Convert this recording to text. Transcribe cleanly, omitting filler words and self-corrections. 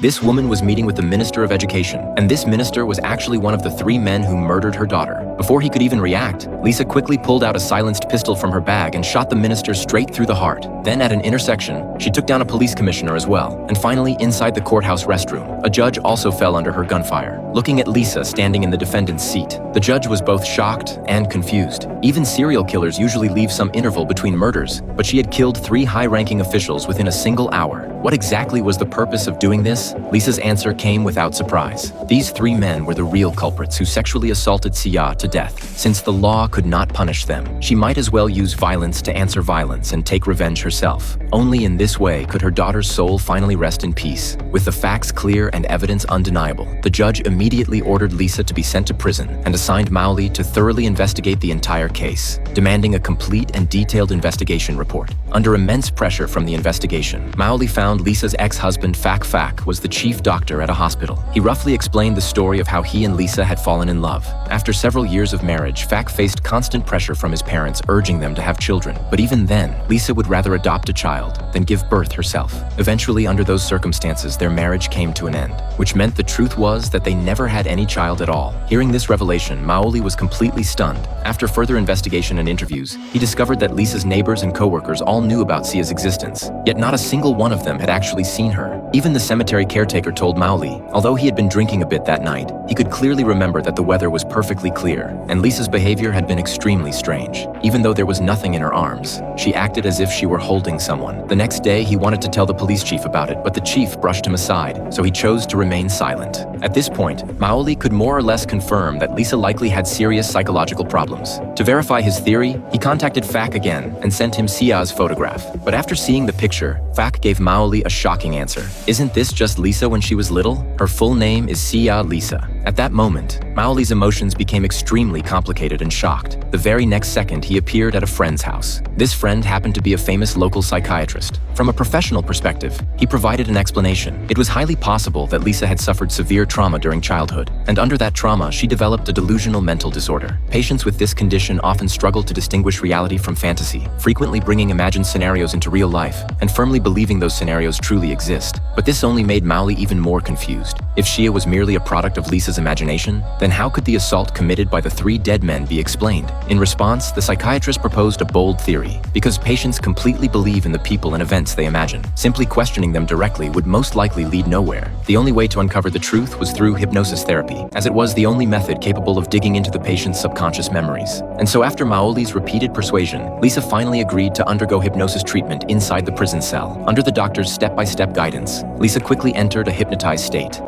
This woman was meeting with the Minister of Education, and this minister was actually one of the 3 men who murdered her daughter. Before he could even react, Lisa quickly pulled out a silenced pistol from her bag and shot the minister straight through the heart. Then at an intersection, she took down a police commissioner as well. And finally, inside the courthouse restroom, a judge also fell under her gunfire. Looking at Lisa standing in the defendant's seat, the judge was both shocked and confused. Even serial killers usually leave some interval between murders, but she had killed 3 high-ranking officials within a single hour. What exactly was the purpose of doing this? Lisa's answer came without surprise. These 3 men were the real culprits who sexually assaulted Sia to death. Since the law could not punish them, she might as well use violence to answer violence and take revenge herself. Only in this way could her daughter's soul finally rest in peace. With the facts clear and evidence undeniable, the judge immediately ordered Lisa to be sent to prison and assigned Maoli to thoroughly investigate the entire case, demanding a complete and detailed investigation report. Under immense pressure from the investigation, Maoli found Lisa's ex-husband Fak Fak was the chief doctor at a hospital. He roughly explained the story of how he and Lisa had fallen in love. After several years of marriage, Fak faced constant pressure from his parents urging them to have children. But even then, Lisa would rather adopt a child than give birth herself. Eventually, under those circumstances, their marriage came to an end, which meant the truth was that they never had any child at all. Hearing this revelation, Maoli was completely stunned. After further investigation and interviews, he discovered that Lisa's neighbors and coworkers all knew about Sia's existence, yet not a single one of them had actually seen her. Even the cemetery caretaker told Maoli, although he had been drinking a bit that night, he could clearly remember that the weather was perfectly clear, and Lisa's behavior had been extremely strange. Even though there was nothing in her arms, she acted as if she were holding someone. The next day, he wanted to tell the police chief about it, but the chief brushed him aside, so he chose to remain silent. At this point, Maoli could more or less confirm that Lisa likely had serious psychological problems. To verify his theory, he contacted Fak again and sent him Sia's photograph. But after seeing the picture, Fak gave Maoli a shocking answer. Isn't this just Lisa when she was little? Her full name is Sia Lisa. At that moment, Maoli's emotions became extremely complicated and shocked. The very next second, he appeared at a friend's house. This friend happened to be a famous local psychiatrist. From a professional perspective, he provided an explanation. It was highly possible that Lisa had suffered severe trauma during childhood, and under that trauma, she developed a delusional mental disorder. Patients with this condition often struggle to distinguish reality from fantasy, frequently bringing imagined scenarios into real life and firmly believing those scenarios truly exist. But this only made Maoli even more confused. If Sia was merely a product of Lisa's imagination, then how could the assault committed by the 3 dead men be explained? In response, the psychiatrist proposed a bold theory. Because patients completely believe in the people and events they imagine, simply questioning them directly would most likely lead nowhere. The only way to uncover the truth was through hypnosis therapy, as it was the only method capable of digging into the patient's subconscious memories. And so after Maoli's repeated persuasion, Lisa finally agreed to undergo hypnosis treatment inside the prison cell. Under the doctor's step-by-step guidance, Lisa quickly entered a hypnotized state.